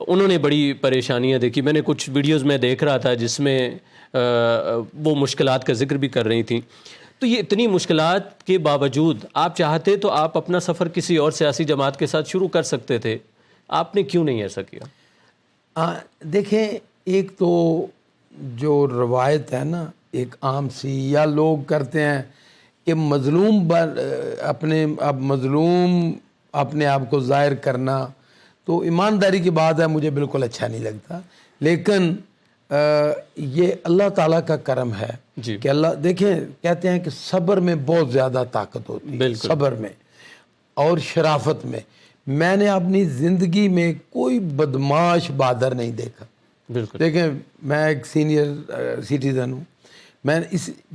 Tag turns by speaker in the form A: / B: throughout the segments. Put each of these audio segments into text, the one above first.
A: انہوں نے بڑی پریشانیاں دیکھی. میں نے کچھ ویڈیوز میں دیکھ رہا تھا جس میں وہ مشکلات کا ذکر بھی کر رہی تھیں. تو یہ اتنی مشکلات کے باوجود آپ چاہتے تو آپ اپنا سفر کسی اور سیاسی جماعت کے ساتھ شروع کر سکتے تھے, آپ نے کیوں نہیں ایسا کیا؟
B: دیکھیں, ایک تو جو روایت ہے نا ایک عام سی, یا لوگ کرتے ہیں کہ مظلوم اپنے آپ کو ظاہر کرنا, تو ایمانداری کی بات ہے, مجھے بالکل اچھا نہیں لگتا. لیکن یہ اللہ تعالیٰ کا کرم ہے کہ اللہ, دیکھیں کہتے ہیں کہ صبر میں بہت زیادہ طاقت ہوتی ہے, صبر میں اور شرافت میں. میں نے اپنی زندگی میں کوئی بدماش بہادر نہیں دیکھا. دیکھیں میں ایک سینئر سٹیزن ہوں, میں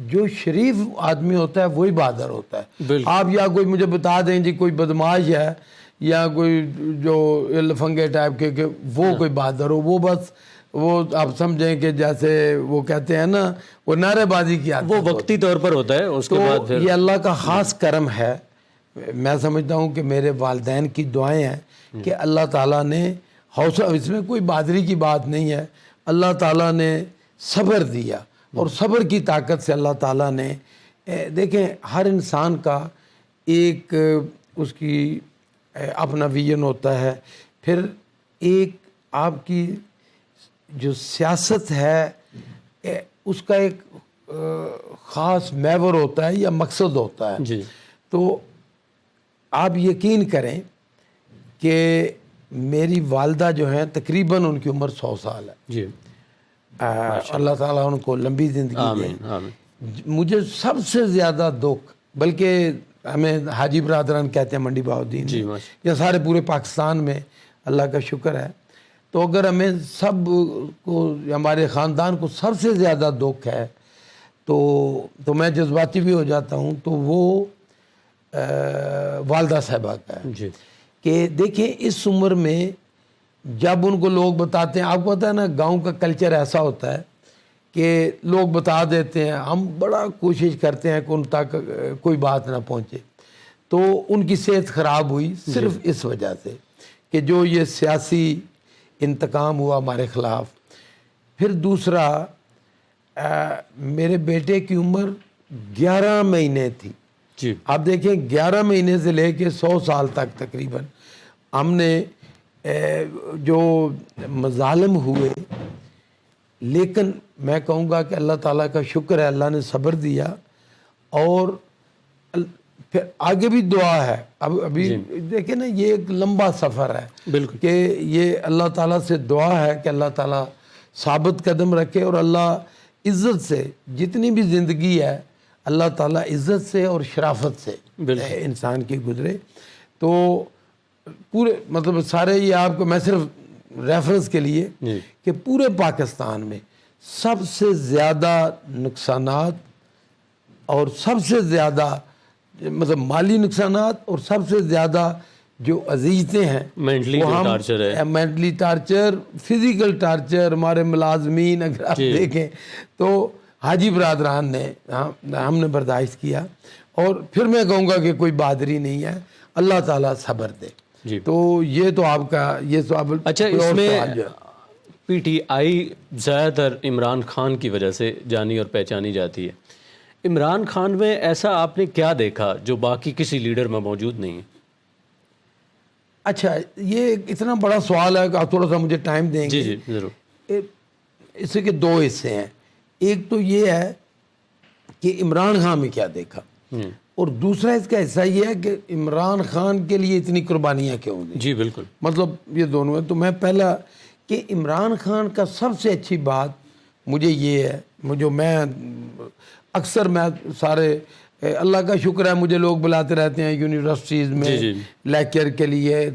B: جو شریف آدمی ہوتا ہے وہی بہادر ہوتا ہے. آپ یا کوئی مجھے بتا دیں جی کوئی بدماش ہے یا کوئی جو لفنگے ٹائپ کے کہ وہ کوئی بہادر ہو, وہ بس وہ آپ سمجھیں کہ جیسے وہ کہتے ہیں نا وہ نعرے بازی کی عادت,
A: وہ وقتی طور پر ہوتا ہے, اس کے بعد پھر
B: یہ اللہ کا خاص کرم ہے. میں سمجھتا ہوں کہ میرے والدین کی دعائیں ہیں کہ اللہ تعالیٰ نے حوصلہ, اس میں کوئی بہادری کی بات نہیں ہے, اللہ تعالیٰ نے صبر دیا, اور صبر کی طاقت سے اللہ تعالیٰ نے, دیکھیں ہر انسان کا ایک اس کی اپنا ویژن ہوتا ہے. پھر ایک آپ کی جو سیاست ہے اس کا ایک خاص محور ہوتا ہے یا مقصد ہوتا ہے. تو آپ یقین کریں کہ میری والدہ جو ہیں تقریباً ان کی عمر 100 سال ہے. اللہ تعالیٰ ان کو لمبی زندگی دے. مجھے سب سے زیادہ دکھ, بلکہ ہمیں حاجی برادران کہتے ہیں منڈی بہاؤدین, یا سارے پورے پاکستان میں اللہ کا شکر ہے, تو اگر ہمیں سب کو, ہمارے خاندان کو سب سے زیادہ دکھ ہے تو میں جذباتی بھی ہو جاتا ہوں, تو وہ والدہ صاحبہ کا ہے. کہ دیکھیں اس عمر میں جب ان کو لوگ بتاتے ہیں, آپ کو پتہ ہے نا گاؤں کا کلچر ایسا ہوتا ہے کہ لوگ بتا دیتے ہیں, ہم بڑا کوشش کرتے ہیں کہ ان تک کوئی بات نہ پہنچے. تو ان کی صحت خراب ہوئی صرف اس وجہ سے کہ جو یہ سیاسی انتقام ہوا ہمارے خلاف. پھر دوسرا, میرے بیٹے کی عمر 11 مہینے تھی. آپ دیکھیں 11 مہینے سے لے کے 100 سال تک تقریباً ہم نے جو مظالم ہوئے, لیکن میں کہوں گا کہ اللہ تعالیٰ کا شکر ہے, اللہ نے صبر دیا. اور پھر آگے بھی دعا ہے. ابھی دیکھیں نا یہ ایک لمبا سفر ہے کہ یہ اللہ تعالیٰ سے دعا ہے کہ اللہ تعالیٰ ثابت قدم رکھے, اور اللہ عزت سے جتنی بھی زندگی ہے اللہ تعالیٰ عزت سے اور شرافت سے انسان کی گزرے. تو پورے مطلب سارے, یہ آپ کو میں صرف ریفرنس کے لیے کہ پورے پاکستان میں سب سے زیادہ نقصانات اور سب سے زیادہ مطلب مالی نقصانات اور سب سے زیادہ جو اذیتیں ہیں, مینٹلی ٹارچر, فزیکل ٹارچر, ہمارے ملازمین اگر آپ دیکھیں تو حاجی برادران نے ہم نے برداشت کیا. اور پھر میں کہوں گا کہ کوئی بہادری نہیں ہے, اللہ تعالیٰ صبر دے. تو یہ تو آپ کا یہ سوال.
A: اچھا, اس میں پی ٹی آئی زیادہ تر عمران خان کی وجہ سے جانی اور پہچانی جاتی ہے. عمران خان میں ایسا آپ نے کیا دیکھا جو باقی کسی لیڈر میں موجود نہیں ہے؟
B: اچھا, یہ اتنا بڑا سوال ہے کہ آپ تھوڑا سا مجھے ٹائم دیں گے.
A: جی ضرور.
B: اس کے 2 حصے ہیں. ایک تو یہ ہے کہ عمران خان میں کیا دیکھا, اور دوسرا اس کا حصہ یہ ہے کہ عمران خان کے لیے اتنی قربانیاں کیوں دی.
A: جی بالکل,
B: مطلب یہ دونوں ہیں. تو میں پہلا کہ عمران خان کا سب سے اچھی بات مجھے یہ ہے, جو میں اکثر میں سارے اللہ کا شکر ہے مجھے لوگ بلاتے رہتے ہیں یونیورسٹیز میں لیکچر کے لیے,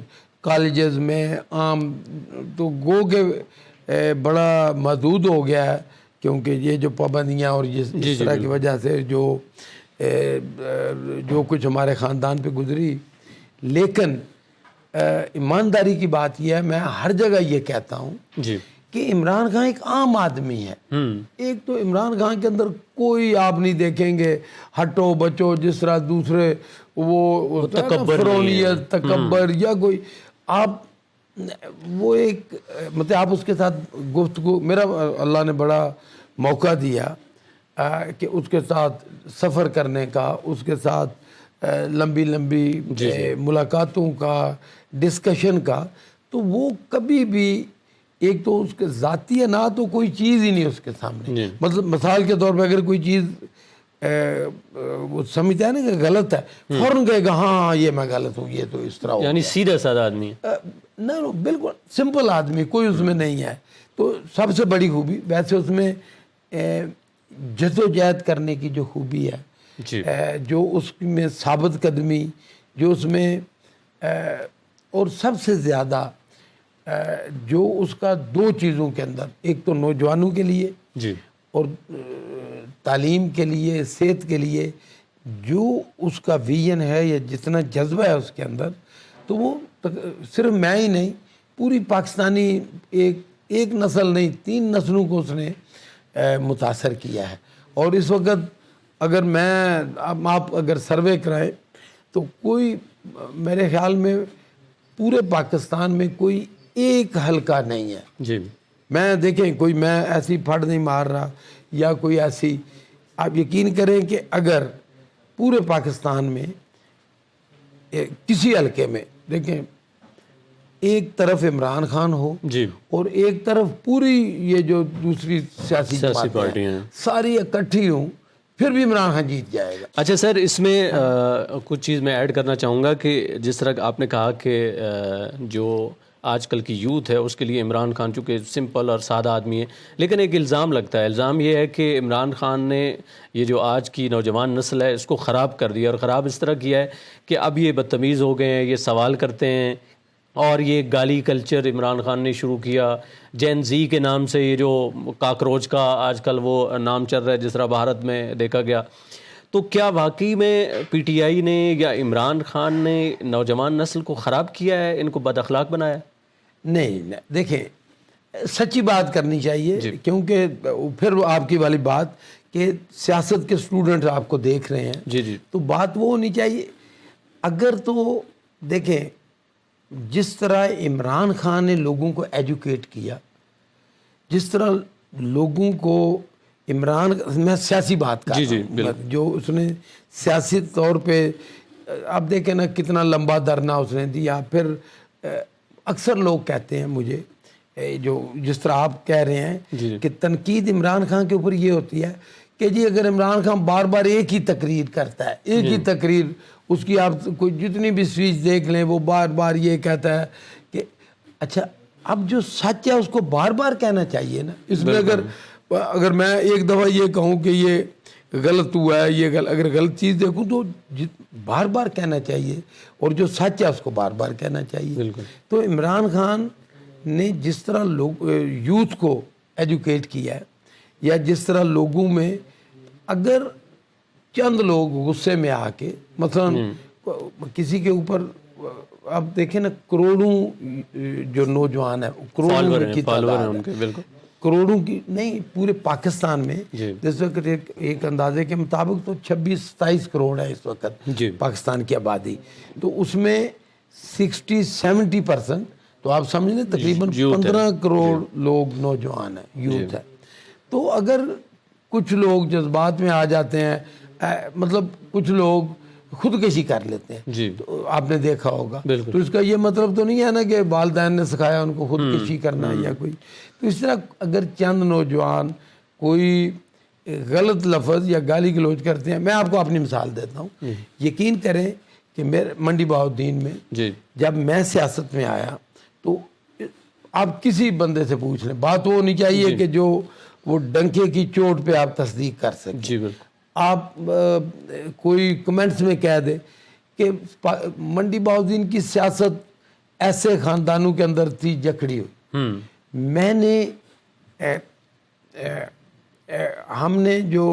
B: کالجز میں عام, تو گو کہ بڑا محدود ہو گیا ہے کیونکہ یہ جو پابندیاں اور اس طرح کی وجہ سے جو کچھ ہمارے خاندان پہ گزری. لیکن ایمانداری کی بات یہ ہے, میں ہر جگہ یہ کہتا ہوں کہ عمران خان ایک عام آدمی ہے. ایک تو عمران خان کے اندر کوئی آپ نہیں دیکھیں گے ہٹو بچو جس طرح دوسرے وہ فرونیت تکبر یا کوئی, آپ وہ ایک مطلب آپ اس کے ساتھ گفتگو، میرا اللہ نے بڑا موقع دیا کہ اس کے ساتھ سفر کرنے کا، اس کے ساتھ لمبی ملاقاتوں کا، ڈسکشن کا، تو وہ کبھی بھی ایک تو اس کے ذاتی نہ تو کوئی چیز ہی نہیں اس کے سامنے، مطلب مثال کے طور پہ اگر کوئی چیز وہ سمجھتا ہے نا کہ غلط ہے، فوراً کہے گا ہاں یہ میں غلط ہوں، یہ تو اس طرح ہو،
A: یعنی سیدھا سادہ آدمی ہے.
B: نہ بالکل سمپل آدمی، کوئی اس میں نہیں ہے. تو سب سے بڑی خوبی ویسے اس میں جدوجہد کرنے کی جو خوبی ہے، جو اس میں ثابت قدمی، جو اس میں اور سب سے زیادہ جو اس کا دو چیزوں کے اندر، ایک تو نوجوانوں کے لیے اور تعلیم کے لیے، صحت کے لیے جو اس کا ویژن ہے یا جتنا جذبہ ہے اس کے اندر، تو وہ صرف میں ہی نہیں، پوری پاکستانی ایک نسل نہیں، 3 نسلوں کو اس نے متاثر کیا ہے. اور اس وقت اگر آپ اگر سروے کرائیں تو کوئی میرے خیال میں پورے پاکستان میں کوئی ایک حلقہ نہیں ہے. میں دیکھیں کوئی میں ایسی پھڑ نہیں مار رہا یا کوئی ایسی، آپ یقین کریں کہ اگر پورے پاکستان میں کسی حلقے میں دیکھیں ایک طرف عمران خان ہو اور ایک طرف پوری یہ جو دوسری سیاسی پارٹیاں ہیں ساری اکٹھی ہوں، پھر بھی عمران خان جیت جائے گا.
A: اچھا سر، اس میں کچھ چیز میں ایڈ کرنا چاہوں گا کہ جس طرح آپ نے کہا کہ جو آج کل کی یوتھ ہے اس کے لیے عمران خان چونکہ سمپل اور سادہ آدمی ہے، لیکن ایک الزام لگتا ہے، الزام یہ ہے کہ عمران خان نے یہ جو آج کی نوجوان نسل ہے اس کو خراب کر دیا، اور خراب اس طرح کیا ہے کہ اب یہ بدتمیز ہو گئے ہیں، یہ سوال کرتے ہیں، اور یہ گالی کلچر عمران خان نے شروع کیا. جین زی کے نام سے یہ جو کاکروچ کا آج کل وہ نام چل رہا ہے جس طرح بھارت میں دیکھا گیا. تو کیا واقعی میں پی ٹی آئی نے یا عمران خان نے نوجوان نسل کو خراب کیا ہے، ان کو بد اخلاق بنایا؟
B: نہیں، دیکھیں سچی بات کرنی چاہیے، کیونکہ پھر وہ آپ کی والی بات کہ سیاست کے اسٹوڈنٹ آپ کو دیکھ رہے ہیں، تو بات وہ ہونی چاہیے. اگر تو دیکھیں جس طرح عمران خان نے لوگوں کو ایجوکیٹ کیا، جس طرح لوگوں کو میں سیاسی بات کر رہا ہوں، جو اس نے سیاسی طور پہ آپ دیکھیں نا کتنا لمبا دھرنا اس نے دیا. پھر اکثر لوگ کہتے ہیں مجھے، جو جس طرح آپ کہہ رہے ہیں کہ تنقید عمران خان کے اوپر یہ ہوتی ہے کہ جی اگر عمران خان بار بار ایک ہی تقریر کرتا ہے، ایک ہی تقریر، اس کی آپ کوئی جتنی بھی اسپیچ دیکھ لیں وہ بار بار یہ کہتا ہے کہ اچھا اب جو سچ ہے اس کو بار بار کہنا چاہیے نا. اس میں اگر میں ایک دفعہ یہ کہوں کہ یہ غلط ہوا ہے، یہ اگر غلط چیز دیکھوں تو بار بار کہنا چاہیے، اور جو سچ ہے اس کو بار بار کہنا چاہیے. تو عمران خان نے جس طرح یوتھ کو ایجوکیٹ کیا ہے، یا جس طرح لوگوں میں اگر چند لوگ غصے میں آ کے مثلا کسی کے اوپر، آپ دیکھیں نا کروڑوں جو نوجوان ہیں، کروڑوں کی تعداد ہے، کروڑوں کی نہیں، پورے پاکستان میں جس وقت ایک اندازے کے مطابق تو 26-27 کروڑ ہے اس وقت پاکستان کی آبادی. تو اس میں 60-70% تو آپ سمجھ لیں تقریباً 15 کروڑ لوگ نوجوان ہیں، یوتھ ہے. تو اگر کچھ لوگ جذبات میں آ جاتے ہیں، مطلب کچھ لوگ خودکشی کر لیتے ہیں، تو آپ نے دیکھا ہوگا، تو اس کا یہ مطلب تو نہیں ہے نا کہ والدین نے سکھایا ان کو خودکشی کرنا یا کوئی. تو اس طرح اگر چند نوجوان کوئی غلط لفظ یا گالی گلوچ کرتے ہیں، میں آپ کو اپنی مثال دیتا ہوں. یقین کریں کہ میرے منڈی بہاؤالدین میں جب میں سیاست میں آیا تو آپ کسی بندے سے پوچھ لیں، بات وہ ہونی چاہیے کہ جو وہ ڈنکے کی چوٹ پہ آپ تصدیق کر سکیں. آپ کوئی کمنٹس میں کہہ دیں کہ منڈی بہاؤالدین کی سیاست ایسے خاندانوں کے اندر تھی جکڑی ہوئی. میں نے ہم نے جو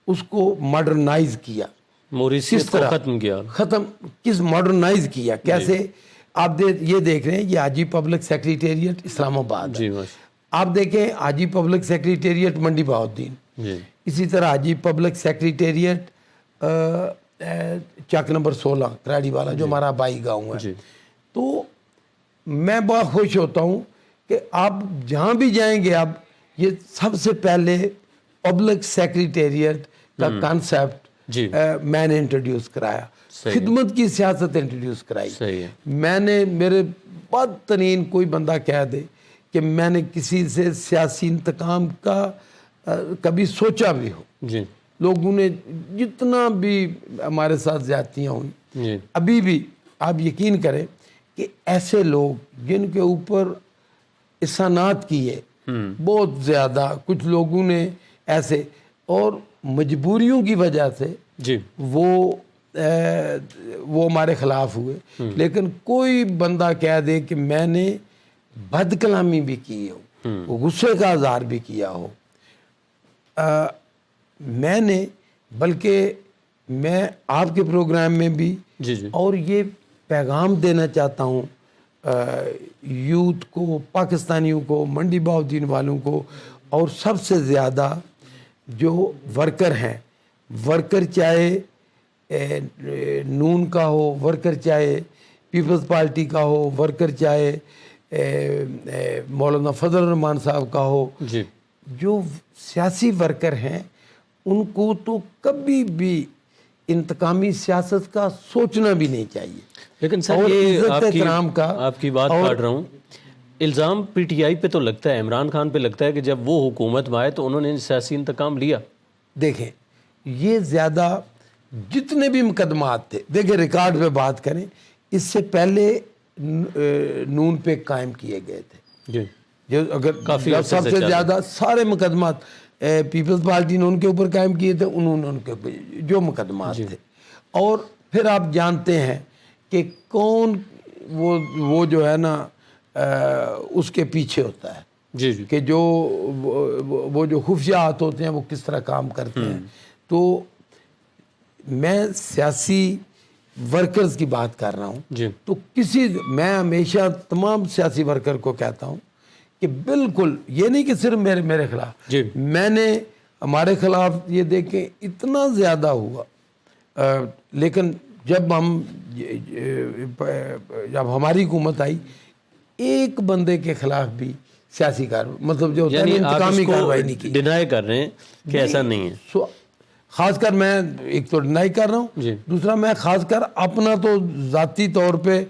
B: اس کو ماڈرنائز کیا،
A: کس طرح
B: کس ماڈرنائز کیا، کیسے؟ آپ یہ دیکھ رہے ہیں یہ حاجی پبلک سیکریٹریٹ اسلام آباد ہے. آپ دیکھیں حاجی پبلک سیکریٹریٹ منڈی بہاؤالدین، اسی طرح حاجی پبلک سیکریٹریٹ چک نمبر 16 کراڑی والا جو ہمارا آبائی گاؤں ہے. تو میں بہت خوش ہوتا ہوں کہ آپ جہاں بھی جائیں گے اب یہ سب سے پہلے پبلک سیکریٹریٹ کا کانسیپٹ
A: جی
B: میں نے انٹروڈیوس کرایا، خدمت کی سیاست انٹروڈیوس کرائی.
A: صحیح ہے.
B: میں نے، میرے بدترین کوئی بندہ کہہ دے کہ میں نے کسی سے سیاسی انتقام کا کبھی سوچا بھی ہو،
A: جی
B: لوگوں نے جتنا بھی ہمارے ساتھ زیادتیاں ہوئی،
A: جی
B: ابھی بھی آپ یقین کریں کہ ایسے لوگ جن کے اوپر احسانات کیے بہت زیادہ، کچھ لوگوں نے ایسے، اور مجبوریوں کی وجہ سے
A: جی
B: وہ ہمارے خلاف ہوئے. لیکن کوئی بندہ کہہ دے کہ میں نے بد کلامی بھی کی ہو، غصے کا اظہار بھی کیا ہو، میں نے، بلکہ میں آپ کے پروگرام میں بھی
A: جی جی
B: اور یہ پیغام دینا چاہتا ہوں یوتھ کو، پاکستانیوں کو، منڈی بہاؤالدین والوں کو، اور سب سے زیادہ جو ورکر ہیں، ورکر چاہے نون کا ہو، ورکر چاہے پیپلز پارٹی کا ہو، ورکر چاہے مولانا فضل الرحمان صاحب کا ہو،
A: جی
B: جو سیاسی ورکر ہیں ان کو تو کبھی بھی انتقامی سیاست کا سوچنا بھی نہیں چاہیے.
A: لیکن سر
B: اور
A: یہ
B: عزت احترام کا،
A: آپ کی بات کاٹ رہا ہوں، الزام پی ٹی آئی پہ تو لگتا ہے، عمران خان پہ لگتا ہے کہ جب وہ حکومت میں آئے تو انہوں نے سیاسی انتقام لیا.
B: دیکھیں یہ زیادہ جتنے بھی مقدمات تھے، دیکھیں ریکارڈ پہ بات کریں، اس سے پہلے نون پہ قائم کیے گئے تھے،
A: جی
B: جو اگر
A: کافی
B: سب سے زیادہ سارے مقدمات پیپلز پارٹی نے ان کے اوپر قائم کیے تھے، انہوں نے ان کے اوپر جو مقدمات تھے. اور پھر آپ جانتے ہیں کہ کون وہ جو ہے نا اس کے پیچھے ہوتا ہے،
A: جی جی
B: کہ جو وہ جو خفیات ہوتے ہیں وہ کس طرح کام کرتے ہیں. تو میں سیاسی ورکرز کی بات کر رہا ہوں.
A: جی
B: تو میں ہمیشہ تمام سیاسی ورکر کو کہتا ہوں کہ بالکل یہ نہیں کہ صرف میرے خلاف،
A: جی
B: میں نے ہمارے خلاف یہ دیکھیں اتنا زیادہ ہوا، لیکن جب ہماری حکومت آئی ایک بندے کے خلاف بھی سیاسی کارروائی، مطلب جو ہوتا ہے
A: یعنی آپ
B: انتقامی
A: اس کو
B: کارروائی نہیں کی.
A: ڈینائی کر رہے ہیں کہ ایسا نہیں ہے.
B: خاص کر میں ایک تو ڈینائی کر رہا ہوں،
A: جی
B: دوسرا میں خاص کر اپنا تو ذاتی طور پہ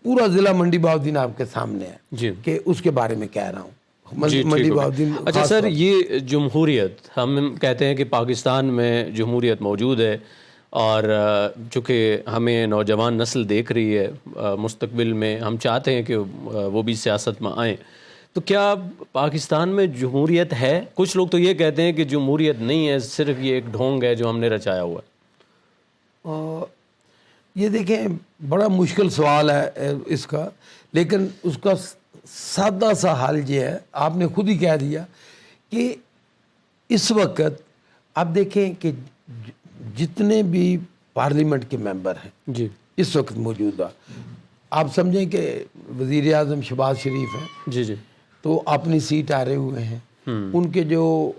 B: پورا ضلع منڈی بہاؤالدین آپ کے سامنے ہے
A: جی
B: کہ اس کے بارے میں کہہ رہا ہوں.
A: جی
B: منڈی
A: ٹھیک
B: بہاؤالدین.
A: اچھا سر، یہ جمہوریت، ہم کہتے ہیں کہ پاکستان میں جمہوریت موجود ہے، اور چونکہ ہمیں نوجوان نسل دیکھ رہی ہے، مستقبل میں ہم چاہتے ہیں کہ وہ بھی سیاست میں آئیں، تو کیا پاکستان میں جمہوریت ہے؟ کچھ لوگ تو یہ کہتے ہیں کہ جمہوریت نہیں ہے، صرف یہ ایک ڈھونگ ہے جو ہم نے رچایا ہوا ہے.
B: یہ دیکھیں بڑا مشکل سوال ہے اس کا، لیکن اس کا سادہ سا حل یہ ہے، آپ نے خود ہی کہہ دیا کہ اس وقت آپ دیکھیں کہ جتنے بھی پارلیمنٹ کے ممبر ہیں
A: جی
B: اس وقت موجودہ، آپ سمجھیں کہ وزیر اعظم شہباز شریف ہیں،
A: جی جی
B: تو اپنی سیٹ آرے ہوئے ہیں. ان کے جو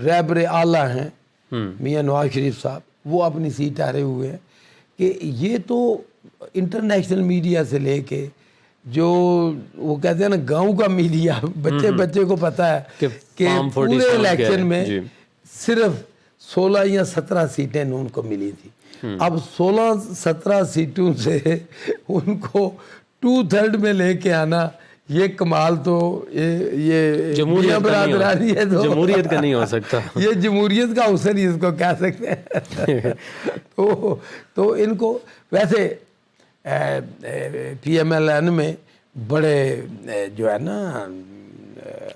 B: رہبر اعلیٰ ہیں میاں نواز شریف صاحب، وہ اپنی سیٹ آرے ہوئے ہیں. کہ یہ تو انٹرنیشنل میڈیا سے لے کے جو وہ کہتے ہیں نا گاؤں کا میڈیا، بچے کو پتہ ہے کہ پورے الیکشن میں صرف 16 یا 17 سیٹیں نون کو ملی تھی. اب 16-17 سیٹوں سے ان کو 2/3 میں لے کے آنا، یہ کمال تو یہ برادرانی ہے، تو
A: جمہوریت کا نہیں ہو سکتا.
B: یہ جمہوریت کا حسن ہی اس کو کہہ سکتے ہیں. تو ان کو ویسے پی ایم ایل این میں بڑے جو ہے نا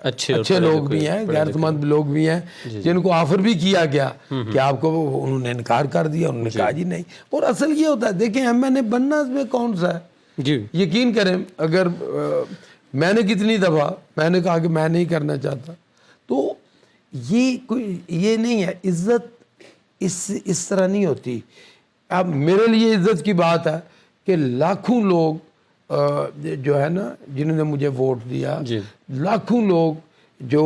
B: اچھے لوگ بھی ہیں، غیرت مند لوگ بھی ہیں، جن کو آفر بھی کیا گیا کہ آپ کو، انہوں نے انکار کر دیا، انہوں نے کہا جی نہیں. اور اصل یہ ہوتا ہے، دیکھیں ہم نے بننا اس میں کون سا ہے.
A: جی
B: یقین کریں، اگر میں نے کتنی دفعہ میں نے کہا کہ میں نہیں کرنا چاہتا، تو یہ کوئی یہ نہیں ہے. عزت اس طرح نہیں ہوتی. اب میرے لیے عزت کی بات ہے کہ لاکھوں لوگ جو ہے نا جنہوں نے مجھے ووٹ دیا، لاکھوں لوگ جو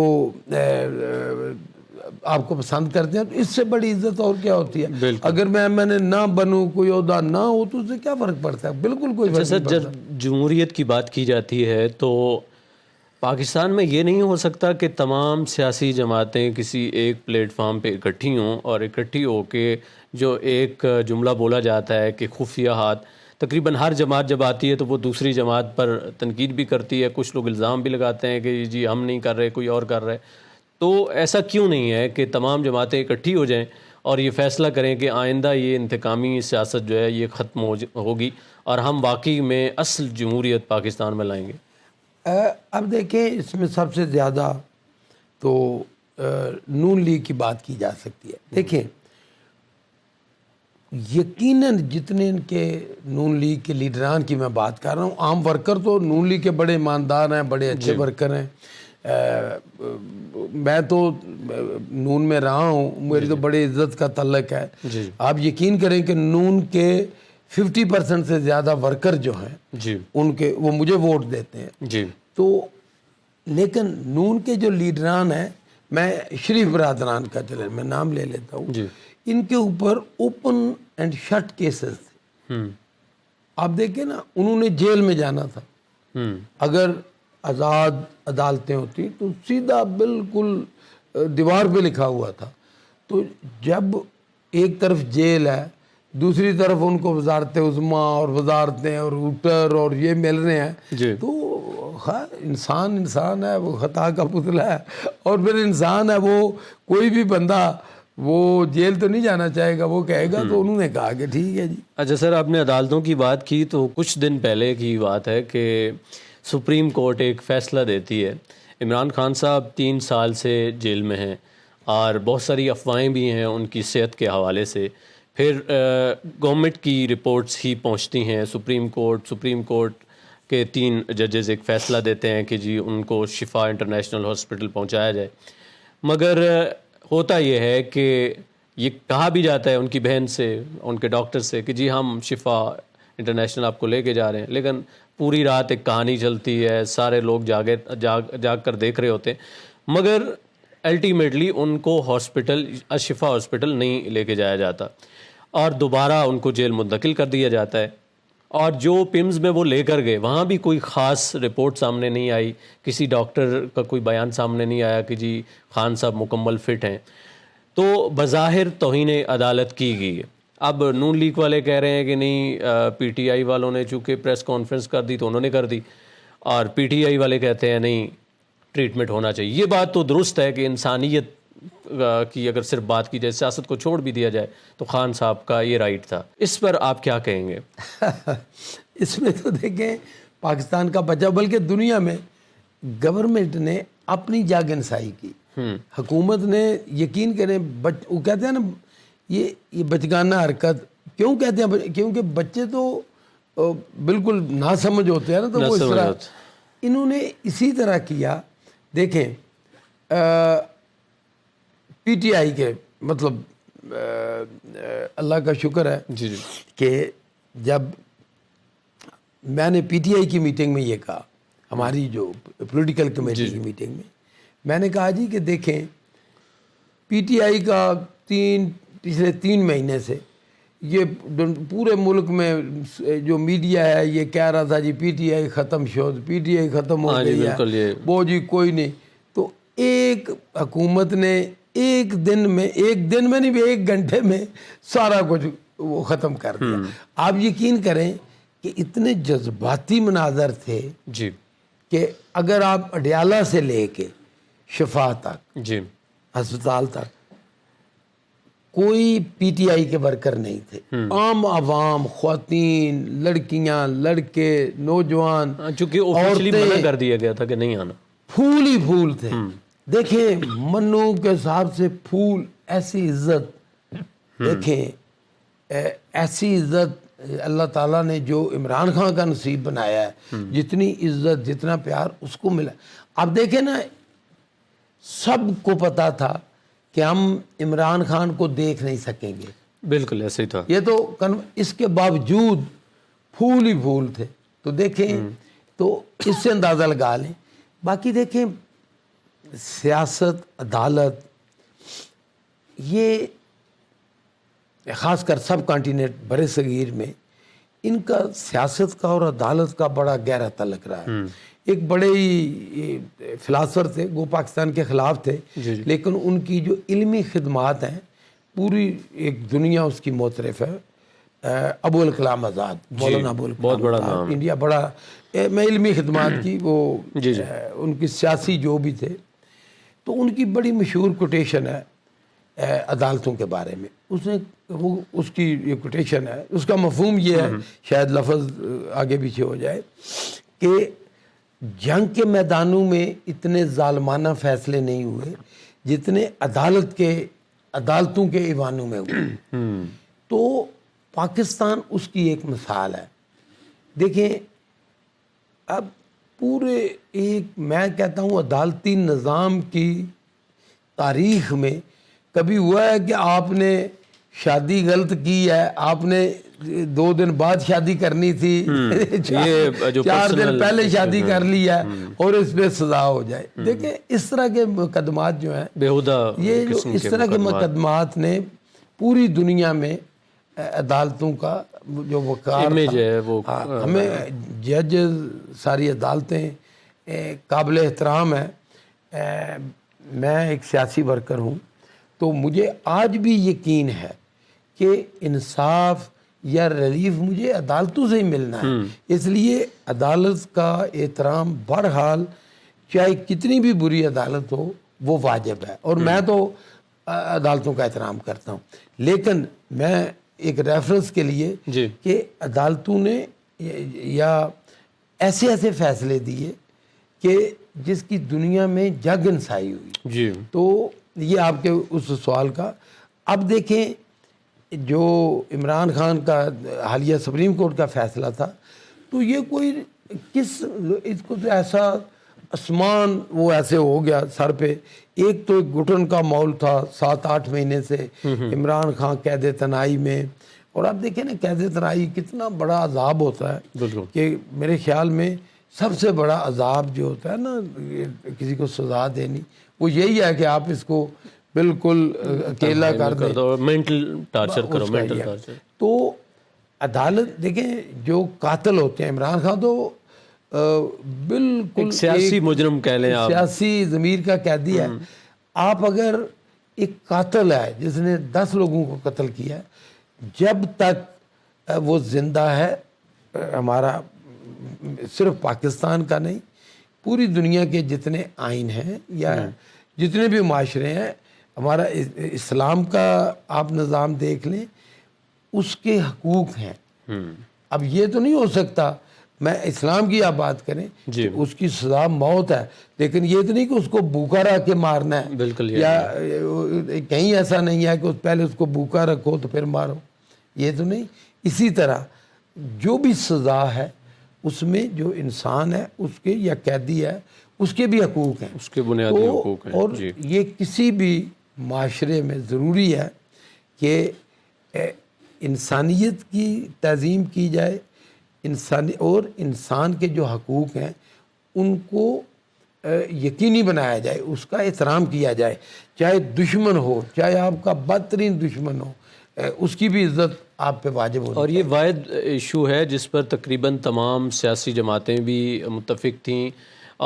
B: آپ کو پسند کرتے ہیں تو اس سے بڑی عزت اور کیا ہوتی ہے؟
A: بالکل.
B: اگر میں نے نہ بنوں، کوئی عہدہ نہ ہو تو اس سے کیا فرق پڑتا ہے؟ بالکل کوئی فرق
A: جیسا
B: نہیں پڑتا.
A: جب جمہوریت کی بات کی جاتی ہے تو پاکستان میں یہ نہیں ہو سکتا کہ تمام سیاسی جماعتیں کسی ایک پلیٹ فارم پہ اکٹھی ہوں اور اکٹھی ہو کے جو ایک جملہ بولا جاتا ہے کہ خفیہ ہاتھ، تقریباً ہر جماعت جب آتی ہے تو وہ دوسری جماعت پر تنقید بھی کرتی ہے، کچھ لوگ الزام بھی لگاتے ہیں کہ جی ہم نہیں کر رہے، کوئی اور کر رہا ہے. تو ایسا کیوں نہیں ہے کہ تمام جماعتیں اکٹھی ہو جائیں اور یہ فیصلہ کریں کہ آئندہ یہ انتقامی سیاست جو ہے یہ ختم ہوگی اور ہم واقعی میں اصل جمہوریت پاکستان میں لائیں گے؟
B: اب دیکھیں، اس میں سب سے زیادہ تو نون لیگ کی بات کی جا سکتی ہے. دیکھیں یقیناً جتنے ان کے نون لیگ کے لیڈران کی میں بات کر رہا ہوں، عام ورکر تو نون لیگ کے بڑے ایماندار ہیں، بڑے اچھے ورکر ہیں. میں تو نون میں رہا ہوں، میری تو بڑی عزت کا تعلق ہے. آپ یقین کریں کہ نون کے 50% سے زیادہ ورکر جو ہیں ان کے وہ مجھے ووٹ دیتے ہیں. تو لیکن نون کے جو لیڈران ہیں، میں شریف برادران کا چلے میں نام لے لیتا ہوں، ان کے اوپر اوپن اینڈ شٹ کیسز تھے. آپ دیکھیں نا، انہوں نے جیل میں جانا تھا. اگر آزاد عدالتیں ہوتی تو سیدھا بالکل دیوار پہ لکھا ہوا تھا. تو جب ایک طرف جیل ہے، دوسری طرف ان کو وزارت عظمیٰ اور وزارتیں اور اوٹر اور یہ مل رہے ہیں، تو انسان ہے، وہ خطا کا پتلا ہے. اور پھر انسان ہے، وہ کوئی بھی بندہ وہ جیل تو نہیں جانا چاہے گا، وہ کہے گا. تو انہوں نے کہا کہ ٹھیک ہے جی.
A: اچھا سر، آپ نے عدالتوں کی بات کی تو کچھ دن پہلے کی بات ہے کہ سپریم کورٹ ایک فیصلہ دیتی ہے. عمران خان صاحب 3 سال سے جیل میں ہیں اور بہت ساری افواہیں بھی ہیں ان کی صحت کے حوالے سے. پھر گورنمنٹ کی رپورٹس ہی پہنچتی ہیں سپریم کورٹ کے 3 ججز ایک فیصلہ دیتے ہیں کہ جی ان کو شفا انٹرنیشنل ہاسپٹل پہنچایا جائے. مگر ہوتا یہ ہے کہ یہ کہا بھی جاتا ہے ان کی بہن سے، ان کے ڈاکٹر سے کہ جی ہم شفا انٹرنیشنل آپ کو لے کے جا رہے ہیں. لیکن پوری رات ایک کہانی چلتی ہے، سارے لوگ جاگ کر دیکھ رہے ہوتے ہیں، مگر الٹیمیٹلی ان کو شفا ہاسپٹل نہیں لے کے جایا جاتا اور دوبارہ ان کو جیل منتقل کر دیا جاتا ہے. اور جو پمز میں وہ لے کر گئے وہاں بھی کوئی خاص رپورٹ سامنے نہیں آئی، کسی ڈاکٹر کا کوئی بیان سامنے نہیں آیا کہ جی خان صاحب مکمل فٹ ہیں. تو بظاہر توہین عدالت کی گئی ہے. اب نون لیگ والے کہہ رہے ہیں کہ نہیں، پی ٹی آئی والوں نے چونکہ پریس کانفرنس کر دی تو انہوں نے کر دی، اور پی ٹی آئی والے کہتے ہیں نہیں، ٹریٹمنٹ ہونا چاہیے. یہ بات تو درست ہے کہ انسانیت کی اگر صرف بات کی جائے، سیاست کو چھوڑ بھی دیا جائے تو خان صاحب کا یہ رائٹ تھا. اس پر آپ کیا کہیں گے؟
B: اس میں تو دیکھیں پاکستان کا بچہ، بلکہ دنیا میں گورنمنٹ نے اپنی جاگ انسائی کی. حکومت نے، یقین کریں، وہ کہتے ہیں نا یہ بچگانہ حرکت کیوں کہتے ہیں؟ کیونکہ بچے تو بالکل ناسمجھ ہوتے ہیں نا، تو وہ اس طرح انہوں نے اسی طرح کیا. دیکھیں پی ٹی آئی کے مطلب اللہ کا شکر ہے کہ جب میں نے پی ٹی آئی کی میٹنگ میں یہ کہا، ہماری جو پولیٹیکل کمیٹی کی میٹنگ میں میں نے کہا جی کہ دیکھیں پی ٹی آئی کا پچھلے 3 مہینے سے یہ پورے ملک میں جو میڈیا ہے یہ کہہ رہا تھا جی پی ٹی آئی ختم پی ٹی آئی ختم ہو گئی ہے، وہ جی کوئی نہیں. تو ایک حکومت نے ایک دن میں نہیں، 1 گھنٹے میں سارا کچھ وہ ختم کر دیا. آپ یقین کریں کہ اتنے جذباتی مناظر تھے کہ اگر آپ اڈیالہ سے لے کے شفا تک، ہسپتال تک، کوئی پی ٹی آئی کے ورکر نہیں تھے. عام عوام، خواتین، لڑکیاں، لڑکے، نوجوان،
A: چونکہ آفیشلی منع کر دیا گیا تھا کہ نہیں آنا،
B: پھول ہی پھول تھے. دیکھیں منو کے حساب سے پھول، ایسی عزت، دیکھیں ایسی عزت اللہ تعالیٰ نے جو عمران خان کا نصیب بنایا ہے، جتنی عزت جتنا پیار اس کو ملا. اب دیکھیں نا، سب کو پتا تھا کہ ہم عمران خان کو دیکھ نہیں سکیں گے.
A: بالکل ایسے ہی تھا.
B: یہ تو اس کے باوجود پھول ہی پھول تھے. تو دیکھیں، تو اس سے اندازہ لگا لیں. باقی دیکھیں سیاست، عدالت، یہ خاص کر سب کانٹیننٹ بر صغیر میں ان کا سیاست کا اور عدالت کا بڑا گہرا تعلق رہا ہے. ایک بڑے ہی فلاسفر تھے، وہ پاکستان کے خلاف تھے، لیکن ان کی جو علمی خدمات ہیں پوری ایک دنیا اس کی معترف ہے. ابو الکلام آزاد، مولانا ابو الکلام
A: بڑا
B: آزاد،
A: نام،
B: انڈیا بڑا میں علمی خدمات کی وہ ان کی سیاسی جو بھی تھے، تو ان کی بڑی مشہور کوٹیشن ہے عدالتوں کے بارے میں. اس نے اس کی یہ کوٹیشن ہے، اس کا مفہوم یہ ہے، شاید لفظ آگے پیچھے ہو جائے، کہ جنگ کے میدانوں میں اتنے ظالمانہ فیصلے نہیں ہوئے جتنے عدالتوں کے ایوانوں میں ہوئے. تو پاکستان اس کی ایک مثال ہے. دیکھیں اب پورے ایک میں کہتا ہوں عدالتی نظام کی تاریخ میں کبھی ہوا ہے کہ آپ نے شادی غلط کی ہے، آپ نے 2 دن بعد شادی کرنی تھی، 4 دن پہلے شادی کر لی ہے اور اس پہ سزا ہو جائے. دیکھیں اس طرح کے مقدمات جو ہیں
A: بیہودہ،
B: یہ جو اس طرح کے مقدمات نے پوری دنیا میں عدالتوں کا جو وقار
A: امیج ہے وہ
B: ہمیں ججز، ساری عدالتیں قابل احترام ہیں. میں ایک سیاسی ورکر ہوں، تو مجھے آج بھی یقین ہے کہ انصاف یا ریلیف مجھے عدالتوں سے ہی ملنا ہے. اس لیے عدالت کا احترام بہرحال چاہے کتنی بھی بری عدالت ہو وہ واجب ہے، اور میں تو عدالتوں کا احترام کرتا ہوں. لیکن میں ایک ریفرنس کے لیے کہ عدالتوں نے یا ایسے فیصلے دیے کہ جس کی دنیا میں جگ انسائی ہوئی. تو یہ آپ کے اس سوال کا. اب دیکھیں جو عمران خان کا حالیہ سپریم کورٹ کا فیصلہ تھا، تو یہ کوئی اس کو تو ایسا آسمان وہ ایسے ہو گیا سر پہ. ایک تو ایک گھٹن کا ماحول تھا 7-8 مہینے سے عمران خان قید تنہائی میں. اور آپ دیکھیں نا قید تنہائی کتنا بڑا عذاب ہوتا ہے، کہ میرے خیال میں سب سے بڑا عذاب جو ہوتا ہے نا کسی کو سزا دینی، وہ یہی ہے کہ آپ اس کو بالکل اکیلا کر دیں،
A: مینٹل ٹارچر کرو، مینٹل ٹارچر.
B: تو عدالت دیکھیں جو قاتل ہوتے ہیں، عمران خان تو بالکل
A: سیاسی مجرم کہہ لیں آپ،
B: سیاسی ضمیر کا قیدی ہے. آپ اگر ایک قاتل ہے جس نے 10 لوگوں کو قتل کیا ہے، جب تک وہ زندہ ہے، ہمارا صرف پاکستان کا نہیں پوری دنیا کے جتنے آئین ہیں یا جتنے بھی معاشرے ہیں، ہمارا اسلام کا آپ نظام دیکھ لیں، اس کے حقوق ہیں. اب یہ تو نہیں ہو سکتا میں اسلام کی آپ بات کریں کہ اس کی سزا موت ہے، لیکن یہ تو نہیں کہ اس کو بھوکا رکھ کے مارنا ہے.
A: بالکل.
B: یا کہیں ایسا نہیں ہے کہ پہلے اس کو بھوکا رکھو تو پھر مارو، یہ تو نہیں. اسی طرح جو بھی سزا ہے اس میں جو انسان ہے اس کے یا قیدی ہے اس کے بھی حقوق ہیں،
A: اس کے بنیادی حقوق ہیں.
B: اور یہ کسی بھی معاشرے میں ضروری ہے کہ انسانیت کی تعظیم کی جائے، اور انسان کے جو حقوق ہیں ان کو یقینی بنایا جائے، اس کا احترام کیا جائے. چاہے دشمن ہو، چاہے آپ کا بدترین دشمن ہو، اس کی بھی عزت آپ پہ واجب ہو.
A: اور یہ واحد ایشو ہے جس پر تقریباً تمام سیاسی جماعتیں بھی متفق تھیں،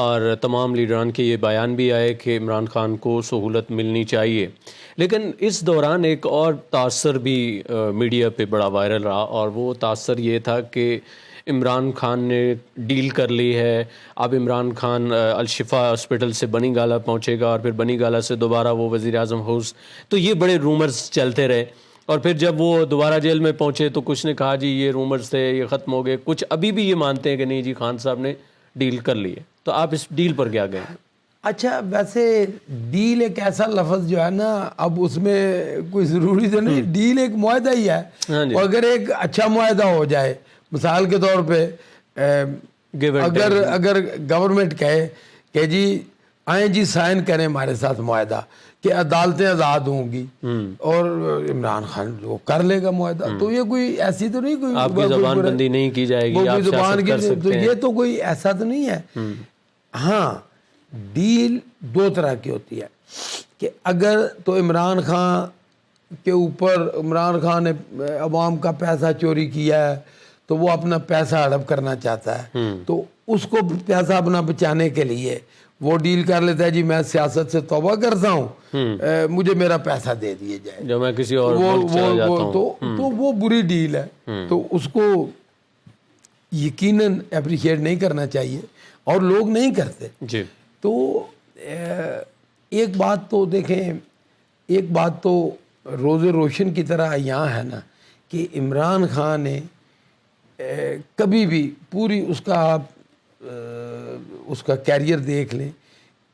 A: اور تمام لیڈران کے یہ بیان بھی آئے کہ عمران خان کو سہولت ملنی چاہیے. لیکن اس دوران ایک اور تاثر بھی میڈیا پہ بڑا وائرل رہا، اور وہ تاثر یہ تھا کہ عمران خان نے ڈیل کر لی ہے. اب عمران خان الشفا ہاسپٹل سے بنی گالہ پہنچے گا، اور پھر بنی گالہ سے دوبارہ وہ وزیر اعظم ہاؤس. تو یہ بڑے رومرز چلتے رہے، اور پھر جب وہ دوبارہ جیل میں پہنچے تو کچھ نے کہا جی یہ رومرز تھے، یہ ختم ہو گئے. کچھ ابھی بھی یہ مانتے ہیں کہ نہیں جی خان صاحب نے ڈیل کر لی ہے. تو آپ اس ڈیل پر کیا گئے؟
B: اچھا ویسے ڈیل ایک ایسا لفظ جو ہے نا، اب اس میں کوئی ضروری تو نہیں، ڈیل ایک معاہدہ ہی ہے. اور اگر ایک اچھا معاہدہ ہو جائے، مثال کے طور پہ اگر گورنمنٹ کہے کہ جی آئیں جی سائن کریں ہمارے ساتھ معاہدہ کہ عدالتیں آزاد ہوں گی، اور عمران خان وہ کر لے گا معاہدہ، تو یہ کوئی ایسی تو نہیں کوئی
A: آپ کی زبان بندی نہیں کی جائے گی، آپ سیاست کر سکتے ہیں،
B: یہ تو کوئی ایسا تو نہیں ہے. ہاں ڈیل 2 طرح کی ہوتی ہے، کہ اگر تو عمران خان کے اوپر عمران خان نے عوام کا پیسہ چوری کیا ہے تو وہ اپنا پیسہ ہڑپ کرنا چاہتا ہے، تو اس کو پیسہ اپنا بچانے کے لیے وہ ڈیل کر لیتا ہے، جی میں سیاست سے توبہ کرتا ہوں، مجھے میرا پیسہ دے دیے جائے،
A: جو میں کسی اور ملک چلا جاتا ہوں۔
B: تو وہ بری ڈیل ہے، تو اس کو یقیناً اپریشیٹ نہیں کرنا چاہیے، اور لوگ نہیں کرتے۔
A: جی
B: تو ایک بات تو دیکھیں، ایک بات تو روز روشن کی طرح یہاں ہے نا کہ عمران خان نے کبھی بھی پوری اس کا آپ اس کا کیریئر دیکھ لیں،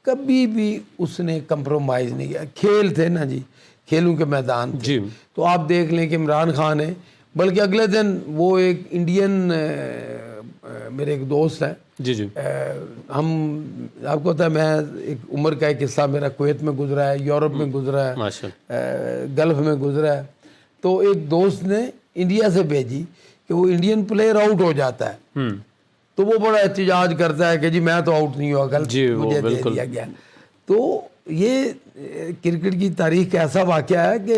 B: کبھی بھی اس نے کمپرومائز نہیں کیا۔ کھیل تھے نا جی، کھیلوں کے میدان تھے،
A: جی
B: تو آپ دیکھ لیں کہ عمران خان ہے، بلکہ اگلے دن وہ ایک انڈین میرے ایک دوست ہیں،
A: جی جی
B: ہم آپ کو پتا ہے میں ایک عمر کا ایک حصہ میرا کویت میں گزرا ہے، یورپ میں گزرا ہے،
A: ماشاء
B: گلف میں گزرا ہے، تو ایک دوست نے انڈیا سے بھیجی کہ وہ انڈین پلیئر آؤٹ ہو جاتا ہے، تو وہ بڑا احتجاج کرتا ہے کہ جی میں تو آؤٹ نہیں ہوا، غلط
A: جی، وہ
B: مجھے دے
A: بالکل۔
B: دیا گیا۔ تو یہ کرکٹ کی تاریخ کا ایسا واقعہ ہے کہ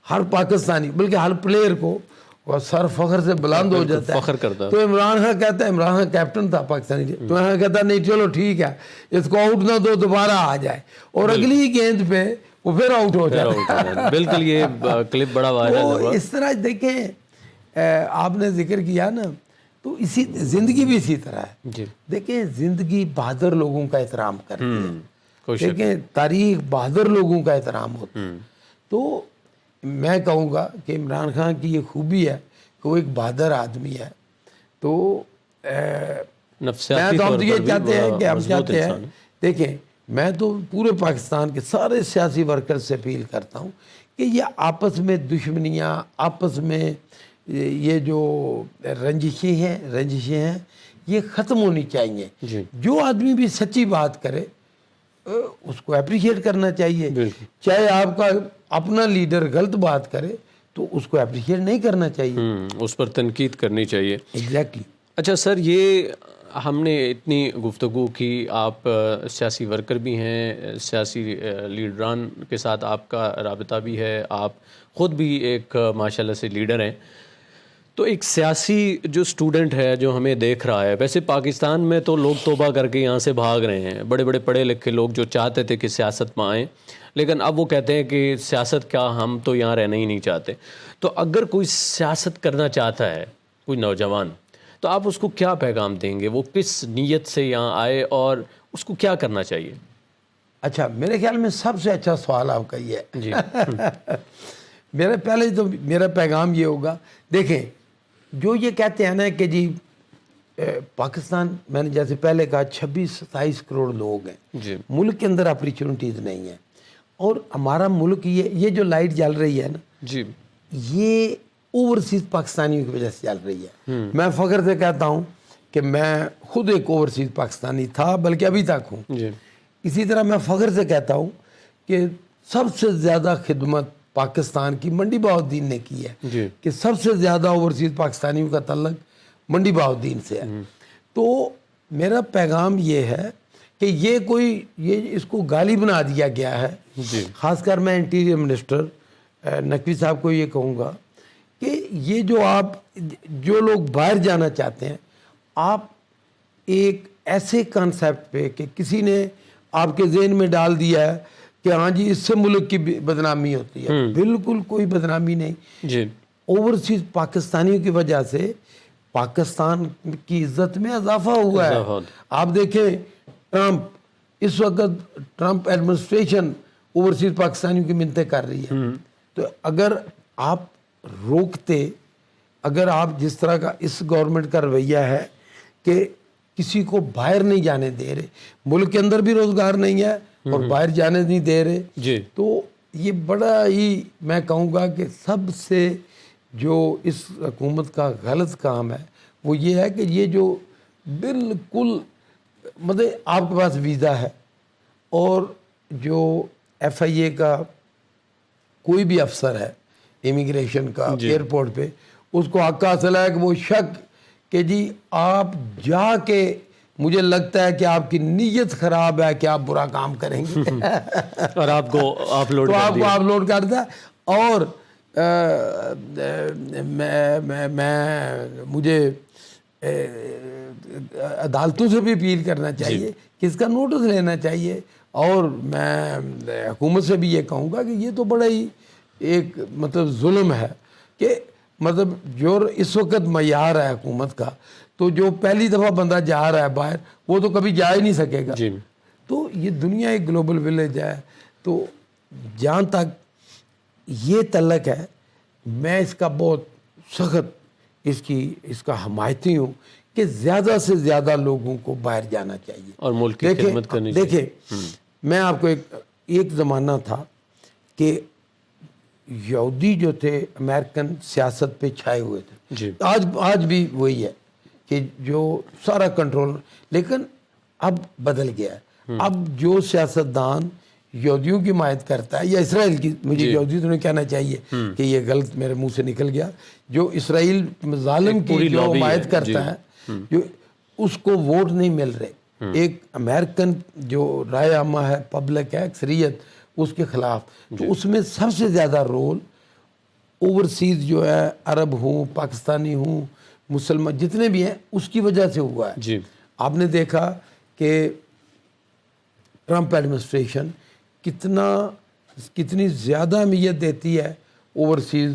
B: ہر پاکستانی بلکہ ہر پلیئر کو وہ سر فخر سے بلند ہو جاتا ہے،
A: فخر کرتا ہے۔
B: تو عمران خان کہتا ہے، عمران خان کیپٹن تھا پاکستانی، تو عمران خان کہتا ہے نہیں چلو ٹھیک ہے، اس کو آؤٹ نہ دو، دوبارہ آ جائے، اور اگلی گیند پہ وہ پھر آؤٹ ہو جاتا ہے۔
A: بالکل، یہ کلپ بڑا وائرل
B: تو
A: ہوا۔
B: اس طرح دیکھیں، آپ نے ذکر کیا نا، تو اسی زندگی بھی اسی طرح ہے۔
A: جی
B: دیکھیں زندگی بہادر لوگوں کا احترام کرتی ہے،
A: کوئی شک
B: دیکھیں تاریخ بہادر لوگوں کا احترام ہوتا ہے۔ تو میں کہوں گا کہ عمران خان کی یہ خوبی ہے کہ وہ ایک بہادر آدمی ہے، تو
A: نفسیاتی
B: میں تو
A: طور
B: ہم تو یہ
A: پر بھی
B: چاہتے ہیں کہ ہم
A: مضبوط
B: چاہتے ہیں،
A: انسان ہے۔
B: دیکھیں میں تو پورے پاکستان کے سارے سیاسی ورکر سے اپیل کرتا ہوں کہ یہ آپس میں دشمنیاں، آپس میں یہ جو رنجشیں ہیں یہ ختم ہونی چاہیے۔
A: جی
B: جو آدمی بھی سچی بات کرے اس کو اپریشیٹ کرنا چاہیے،
A: بالکل۔
B: چاہے آپ کا اپنا لیڈر غلط بات کرے تو اس کو اپریشیٹ نہیں کرنا چاہیے۔
A: اس پر تنقید کرنی چاہیے۔
B: ایگزیکٹلی۔
A: اچھا سر، یہ ہم نے اتنی گفتگو کی، آپ سیاسی ورکر بھی ہیں، سیاسی لیڈران کے ساتھ آپ کا رابطہ بھی ہے، آپ خود بھی ایک ماشاءاللہ سے لیڈر ہیں، تو ایک سیاسی جو سٹوڈنٹ ہے جو ہمیں دیکھ رہا ہے، ویسے پاکستان میں تو لوگ توبہ کر کے یہاں سے بھاگ رہے ہیں، بڑے بڑے پڑھے لکھے لوگ جو چاہتے تھے کہ سیاست میں آئیں، لیکن اب وہ کہتے ہیں کہ سیاست کیا، ہم تو یہاں رہنا ہی نہیں چاہتے۔ تو اگر کوئی سیاست کرنا چاہتا ہے، کوئی نوجوان، تو آپ اس کو کیا پیغام دیں گے؟ وہ کس نیت سے یہاں آئے اور اس کو کیا کرنا چاہیے؟
B: اچھا، میرے خیال میں سب سے اچھا سوال آپ کا یہ ہے۔
A: جی
B: میرا پیغام یہ ہوگا، دیکھیں جو یہ کہتے ہیں نا کہ جی پاکستان، میں نے جیسے پہلے کہا 26-27 کروڑ لوگ ہیں،
A: جی
B: ملک کے اندر اپرچونٹیز نہیں ہیں، اور ہمارا ملک یہ جو لائٹ جل رہی ہے نا،
A: جی
B: یہ اوورسیز پاکستانیوں کی وجہ سے چل رہی ہے۔ میں فخر سے کہتا ہوں کہ میں خود ایک اوورسیز پاکستانی تھا، بلکہ ابھی تک ہوں۔
A: جی
B: اسی طرح میں فخر سے کہتا ہوں کہ سب سے زیادہ خدمت پاکستان کی منڈی بہاؤالدین نے کی ہے،
A: جی
B: کہ سب سے زیادہ اوورسیز پاکستانیوں کا تعلق منڈی بہاؤالدین سے ہے۔ تو میرا پیغام یہ ہے کہ یہ اس کو گالی بنا دیا گیا ہے۔
A: جی
B: خاص کر میں انٹیریئر منسٹر نقوی صاحب کو یہ کہوں گا کہ یہ جو لوگ باہر جانا چاہتے ہیں، آپ ایک ایسے کانسیپٹ پہ کہ کسی نے آپ کے ذہن میں ڈال دیا ہے کہ ہاں جی اس سے ملک کی بدنامی ہوتی ہے، بالکل کوئی بدنامی نہیں۔
A: جی
B: اوورسیز پاکستانیوں کی وجہ سے پاکستان کی عزت میں اضافہ ہوا ہے۔ آپ دیکھیں اس وقت ٹرمپ ایڈمنسٹریشن اوورسیز پاکستانیوں کی منتیں کر رہی ہے، تو اگر آپ روکتے، اگر آپ جس طرح کا اس گورنمنٹ کا رویہ ہے کہ کسی کو باہر نہیں جانے دے رہے، ملک کے اندر بھی روزگار نہیں ہے اور باہر جانے نہیں دے رہے،
A: جی
B: تو یہ بڑا ہی میں کہوں گا کہ سب سے جو اس حکومت کا غلط کام ہے وہ یہ ہے کہ یہ جو بالکل مطلب آپ کے پاس ویزا ہے اور جو FIA کا کوئی بھی افسر ہے امیگریشن کا ایئرپورٹ پہ، اس کو حق حاصل ہے کہ وہ شک کہ جی آپ جا کے مجھے لگتا ہے کہ آپ کی نیت خراب ہے کہ آپ برا کام کریں گے
A: اور آپ کو آپ لوڈ
B: تو آپ کو آپ لوڈ کر دیں، اور مجھے عدالتوں سے بھی اپیل کرنا چاہیے کہ اس کا نوٹس لینا چاہیے، اور میں حکومت سے بھی یہ کہوں گا کہ یہ تو بڑا ہی ایک مطلب ظلم ہے کہ مطلب جو اس وقت معیار ہے حکومت کا، تو جو پہلی دفعہ بندہ جا رہا ہے باہر وہ تو کبھی جا ہی نہیں سکے گا۔ تو یہ دنیا ایک گلوبل ولیج ہے، تو جہاں تک یہ تعلق ہے میں اس کا بہت سخت اس کا حمایتی ہوں کہ زیادہ سے زیادہ لوگوں کو باہر جانا چاہیے
A: اور ملک کی خدمت کرنی چاہیے۔
B: دیکھیں میں آپ کو ایک زمانہ تھا کہ یہودی جو تھے امریکن سیاست پہ چھائے ہوئے تھے، آج بھی وہی ہے کہ جو سارا کنٹرول، لیکن اب بدل گیا ہے۔ اب جو سیاستدان یہودیوں کی حمایت کرتا ہے یا اسرائیل کی، مجھے یہودی تو نہیں کہنا چاہیے کہ یہ غلط میرے منہ سے نکل گیا، جو اسرائیل ظالم کی جو حمایت کرتا ہے، جو اس کو ووٹ نہیں مل رہے، ایک امریکن جو رائے عامہ ہے، پبلک ہے، اکثریت اس کے خلاف، تو اس میں سب سے زیادہ رول اوورسیز جو ہے، عرب ہوں، پاکستانی ہوں، مسلمان جتنے بھی ہیں، اس کی وجہ سے ہوا ہے۔ آپ نے دیکھا کہ ٹرمپ ایڈمنسٹریشن کتنی زیادہ اہمیت دیتی ہے اوورسیز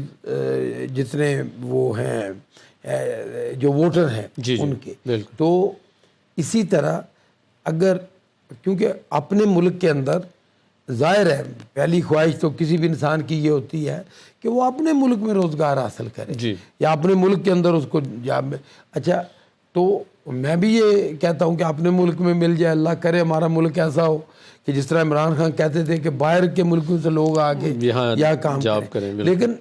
B: جتنے وہ ہیں جو ووٹر ہیں ان کے۔ تو اسی طرح اگر کیونکہ اپنے ملک کے اندر ظاہر ہے پہلی خواہش تو کسی بھی انسان کی یہ ہوتی ہے کہ وہ اپنے ملک میں روزگار حاصل کرے یا اپنے ملک کے اندر اس کو جاب میں۔ اچھا تو میں بھی یہ کہتا ہوں کہ اپنے ملک میں مل جائے، اللہ کرے ہمارا ملک ایسا ہو کہ جس طرح عمران خان کہتے تھے کہ باہر کے ملکوں سے لوگ آگے یا کام کریں، لیکن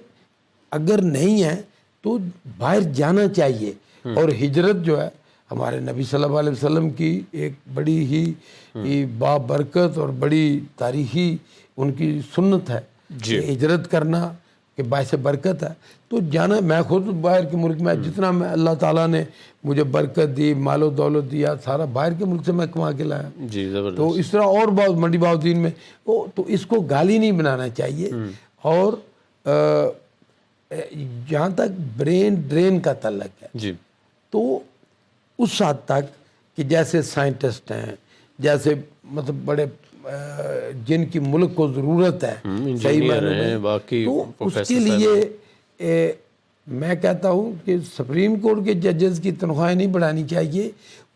B: اگر نہیں ہے تو باہر جانا چاہیے۔ اور ہجرت جو ہے ہمارے نبی صلی اللہ علیہ وسلم کی ایک بڑی ہی بابرکت اور بڑی تاریخی ان کی سنت ہے کہ ہجرت کرنا کہ باعث برکت ہے۔ تو جانا، میں خود باہر کے ملک میں جتنا میں اللہ تعالیٰ نے مجھے برکت دی، مال و دولت دیا، سارا باہر کے ملک سے میں کما کے لایا۔ تو اس طرح اور بہت منڈی باؤدین میں تو اس کو گالی نہیں بنانا چاہیے۔ اور جہاں تک برین ڈرین کا تعلق ہے تو اس حد تک کہ جیسے سائنٹسٹ ہیں، جیسے مطلب بڑے جن کی ملک کو ضرورت ہے صحیح معنی میں، تو اس کے لیے میں کہتا ہوں کہ سپریم کورٹ کے ججز کی تنخواہیں نہیں بڑھانی چاہیے،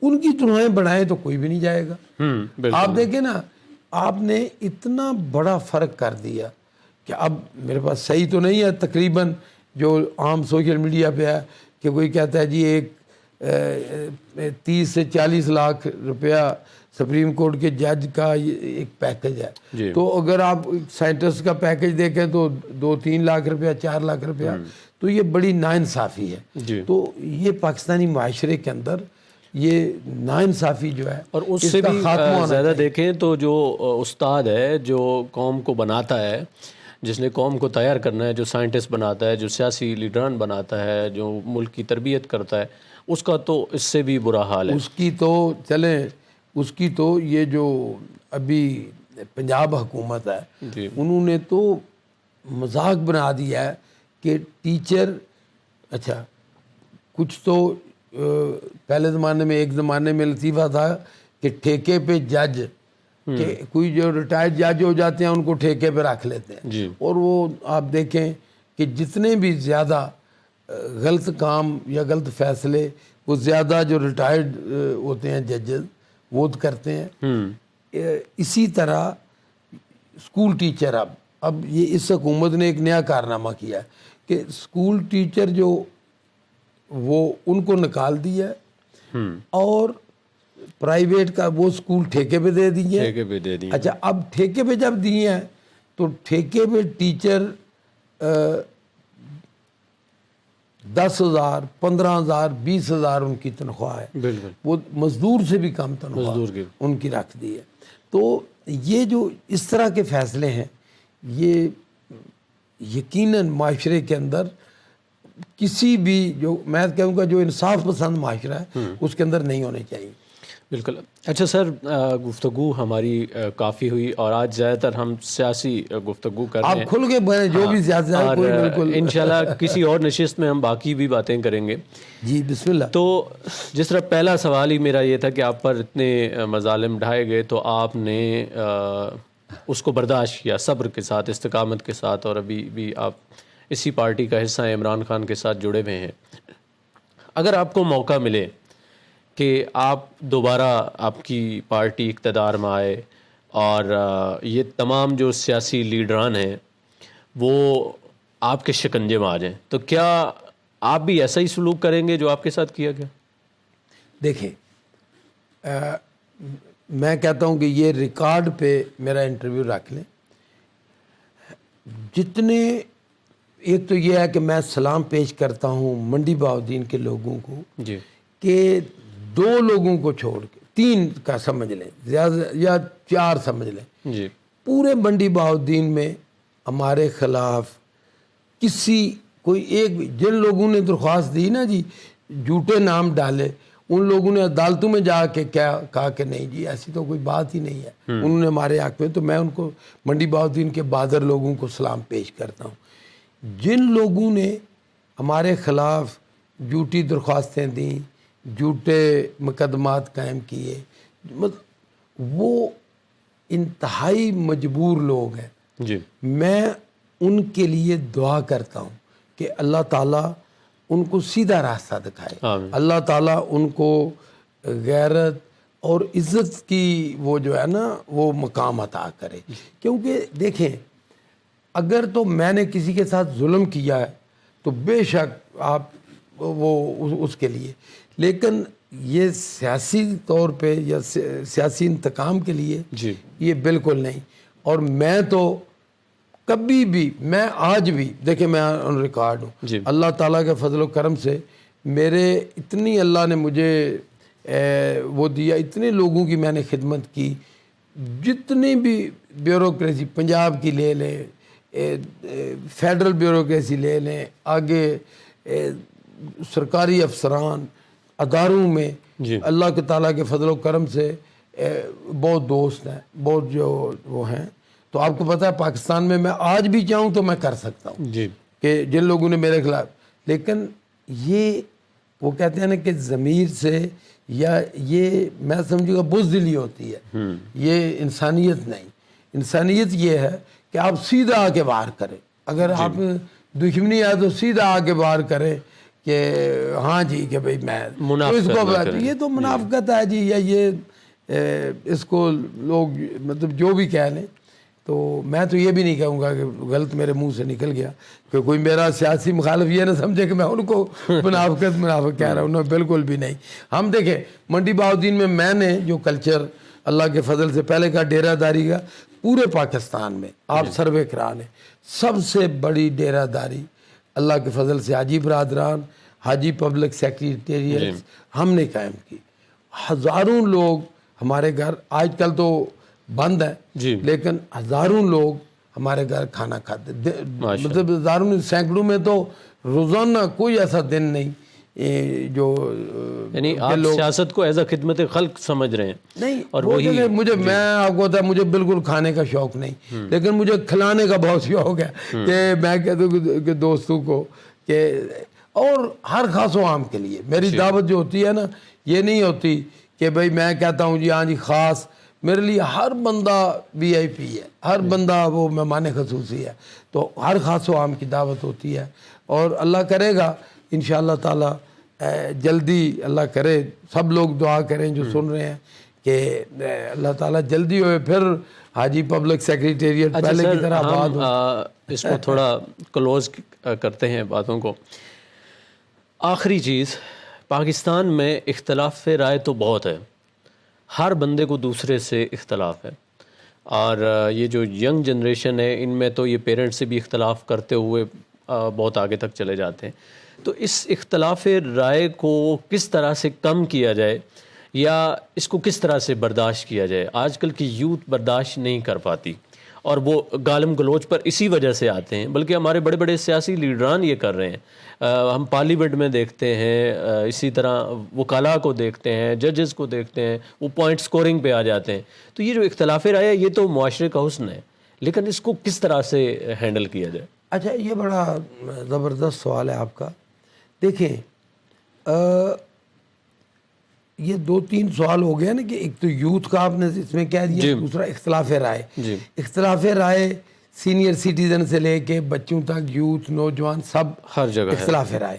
B: ان کی تنخواہیں بڑھائیں تو کوئی بھی نہیں جائے گا۔ آپ دیکھیں نا، آپ نے اتنا بڑا فرق کر دیا کہ اب میرے پاس صحیح تو نہیں ہے تقریباً جو عام سوشل میڈیا پہ ہے کہ کوئی کہتا ہے جی ایک 30 سے 40 لاکھ روپیہ سپریم کورٹ کے جج کا ایک پیکج ہے، تو اگر آپ سائنٹسٹ کا پیکج دیکھیں تو 2-3 لاکھ روپیہ، 4 لاکھ روپیہ، تو یہ بڑی ناانصافی ہے۔ تو یہ پاکستانی معاشرے کے اندر یہ ناانصافی جو ہے،
A: اور اس سے بھی زیادہ دیکھیں تو جو استاد ہے جو قوم کو بناتا ہے، جس نے قوم کو تیار کرنا ہے، جو سائنٹسٹ بناتا ہے، جو سیاسی لیڈران بناتا ہے، جو ملک کی تربیت کرتا ہے، اس کا تو اس سے بھی برا حال ہے۔
B: اس کی تو چلیں، اس کی تو یہ جو ابھی پنجاب حکومت ہے انہوں نے تو مذاق بنا دیا ہے کہ ٹیچر، اچھا کچھ تو پہلے زمانے میں، ایک زمانے میں لطیفہ تھا کہ ٹھیکے پہ جج، کہ کوئی جو ریٹائرڈ جج ہو جاتے ہیں ان کو ٹھیکے پہ رکھ لیتے ہیں، اور وہ آپ دیکھیں کہ جتنے بھی زیادہ غلط کام یا غلط فیصلے وہ زیادہ جو ریٹائرڈ ہوتے ہیں ججز وہ کرتے ہیں۔ اسی طرح اسکول ٹیچر اب یہ اس حکومت نے ایک نیا کارنامہ کیا ہے کہ اسکول ٹیچر جو وہ ان کو نکال دیا ہے اور پرائیویٹ کا وہ اسکول ٹھیکے پہ دے دیے۔ اچھا اب ٹھیکے پہ جب دیے ہیں تو ٹھیکے پہ ٹیچر 10,000 15,000 20,000 ان کی تنخواہ ہے، وہ مزدور سے بھی کم تنخواہ ان کی رکھ دی ہے۔ تو یہ جو اس طرح کے فیصلے ہیں یہ یقیناً معاشرے کے اندر کسی بھی، جو میں کہوں گا جو انصاف پسند معاشرہ ہے اس کے اندر نہیں ہونے چاہیے۔
A: بالکل. اچھا سر، گفتگو ہماری کافی ہوئی اور آج زیادہ تر ہم سیاسی گفتگو کر رہے
B: آپ
A: ہیں.
B: کھل کے بولیں جو بھی سیاست ہے کوئی بالکل.
A: انشاءاللہ کسی اور نشست میں ہم باقی بھی باتیں کریں گے.
B: جی بسم اللہ.
A: تو جس طرح پہلا سوال ہی میرا یہ تھا کہ آپ پر اتنے مظالم ڈھائے گئے تو آپ نے اس کو برداشت کیا صبر کے ساتھ، استقامت کے ساتھ، اور ابھی بھی آپ اسی پارٹی کا حصہ ہیں، عمران خان کے ساتھ جڑے ہوئے ہیں. اگر آپ کو موقع ملے کہ آپ دوبارہ آپ کی پارٹی اقتدار میں آئے اور یہ تمام جو سیاسی لیڈران ہیں وہ آپ کے شکنجے میں آ جائیں، تو کیا آپ بھی ایسا ہی سلوک کریں گے جو آپ کے ساتھ کیا گیا؟
B: دیکھیں میں کہتا ہوں کہ یہ ریکارڈ پہ میرا انٹرویو رکھ لیں. جتنے، ایک تو یہ ہے کہ میں سلام پیش کرتا ہوں منڈی بہاؤالدین کے لوگوں کو
A: جی.
B: کہ 2 لوگوں کو چھوڑ کے 3 کا سمجھ لیں زیادہ یا 4 سمجھ لیں،
A: جی.
B: پورے منڈی بہاؤالدین میں ہمارے خلاف کوئی ایک بھی، جن لوگوں نے درخواست دی نا جی، جھوٹے نام ڈالے، ان لوگوں نے عدالتوں میں جا کے کیا کہا کہ نہیں جی ایسی تو کوئی بات ہی نہیں ہے، انہوں نے ہمارے حق میں. تو میں ان کو منڈی بہاؤالدین کے بہادر لوگوں کو سلام پیش کرتا ہوں. جن لوگوں نے ہمارے خلاف جھوٹی درخواستیں دیں، جھوٹے مقدمات قائم کیے، وہ انتہائی مجبور لوگ ہیں.
A: جی.
B: میں ان کے لیے دعا کرتا ہوں کہ اللہ تعالیٰ ان کو سیدھا راستہ دکھائے.
A: آمین.
B: اللہ تعالیٰ ان کو غیرت اور عزت کی وہ جو ہے نا وہ مقام عطا کرے. کیونکہ دیکھیں اگر تو میں نے کسی کے ساتھ ظلم کیا ہے تو بے شک آپ وہ اس کے لیے، لیکن یہ سیاسی طور پہ یا سیاسی انتقام کے لیے
A: جی.
B: یہ بالکل نہیں. اور میں تو کبھی بھی، میں آج بھی دیکھیں میں آن ریکارڈ ہوں.
A: جی.
B: اللہ تعالیٰ کے فضل و کرم سے میرے اتنی اللہ نے مجھے وہ دیا، اتنے لوگوں کی میں نے خدمت کی، جتنی بھی بیوروکریسی پنجاب کی لے لیں، فیڈرل بیوروکریسی لے لیں، آگے سرکاری افسران اداروں میں،
A: جی.
B: اللہ کے تعالیٰ کے فضل و کرم سے بہت دوست ہیں، بہت جو وہ ہیں. تو آپ کو پتہ ہے پاکستان میں آج بھی چاہوں تو میں کر سکتا ہوں.
A: جی.
B: کہ جن لوگوں نے میرے خلاف، لیکن یہ وہ کہتے ہیں نا کہ ضمیر سے، یا یہ میں سمجھوں گا بزدلی ہوتی ہے، یہ انسانیت نہیں. انسانیت یہ ہے کہ آپ سیدھا آ کے وار کریں. اگر آپ دشمنی ہے تو سیدھا آ کے وار کریں کہ ہاں جی کہ بھئی میں تو اس کو، یہ تو منافقت ہے جی، یا یہ اس کو لوگ مطلب جو بھی کہہ لیں. تو میں تو یہ بھی نہیں کہوں گا کہ غلط میرے منہ سے نکل گیا کہ کوئی میرا سیاسی مخالف یہ نہ سمجھے کہ میں ان کو منافق کہہ رہا ہوں. بالکل بھی نہیں. ہم دیکھیں منڈی بہاؤالدین میں نے جو کلچر اللہ کے فضل سے پہلے کا ڈیرہ داری کا، پورے پاکستان میں آپ سروے کرا لیں، سب سے بڑی ڈیرہ داری اللہ کے فضل سے حاجی برادران، حاجی پبلک سیکریٹریٹ ہم نے قائم کی. ہزاروں لوگ ہمارے گھر، آج کل تو بند ہے
A: جی.
B: لیکن ہزاروں لوگ ہمارے گھر کھانا کھاتے، مطلب ہزاروں، سینکڑوں میں تو روزانہ کوئی ایسا دن نہیں جو،
A: یعنی آپ سیاست کو ایز اے خدمت خلق سمجھ رہے ہیں.
B: نہیں.
A: اور
B: وہی مجھے، میں آپ کو بتا، مجھے بالکل کھانے کا شوق نہیں، لیکن مجھے کھلانے کا بہت شوق ہے کہ میں کہتا ہوں کہ دوستوں کو کہ، اور ہر خاص و عام کے لیے میری دعوت جو ہوتی ہے نا، یہ نہیں ہوتی کہ بھئی میں کہتا ہوں جی ہاں جی خاص، میرے لیے ہر بندہ وی آئی پی ہے، ہر بندہ وہ مہمان خصوصی ہے. تو ہر خاص و عام کی دعوت ہوتی ہے، اور اللہ کرے گا انشاءاللہ تعالیٰ جلدی، اللہ کرے سب لوگ دعا کریں جو سن رہے ہیں کہ اللہ تعالیٰ جلدی ہوئے پھر حاجی پبلک سیکریٹریٹ پہلے کی طرح آباد ہو.
A: اس کو تھوڑا کلوز کرتے ہیں باتوں کو. آخری چیز، پاکستان میں اختلاف رائے تو بہت ہے، ہر بندے کو دوسرے سے اختلاف ہے، اور یہ جو ینگ جنریشن ہے ان میں تو یہ پیرنٹس سے بھی اختلاف کرتے ہوئے بہت آگے تک چلے جاتے ہیں. تو اس اختلاف رائے کو کس طرح سے کم کیا جائے یا اس کو کس طرح سے برداشت کیا جائے؟ آج کل کی یوتھ برداشت نہیں کر پاتی، اور وہ گالم گلوچ پر اسی وجہ سے آتے ہیں، بلکہ ہمارے بڑے بڑے سیاسی لیڈران یہ کر رہے ہیں. ہم پارلیمنٹ میں دیکھتے ہیں، اسی طرح وکلاء کو دیکھتے ہیں، ججز کو دیکھتے ہیں، وہ پوائنٹ سکورنگ پہ آ جاتے ہیں. تو یہ جو اختلاف رائے ہے یہ تو معاشرے کا حسن ہے، لیکن اس کو کس طرح سے ہینڈل کیا جائے؟
B: اچھا، یہ بڑا زبردست سوال ہے آپ کا. دیکھیں، یہ 2-3 سوال ہو گیا نا، کہ ایک تو یوتھ کا آپ نے اس میں کہہ دیا، دوسرا اختلاف رائے. اختلاف رائے سینئر سٹیزن سے لے کے بچوں تک، یوتھ، نوجوان، سب
A: ہر جگہ
B: اختلاف رائے.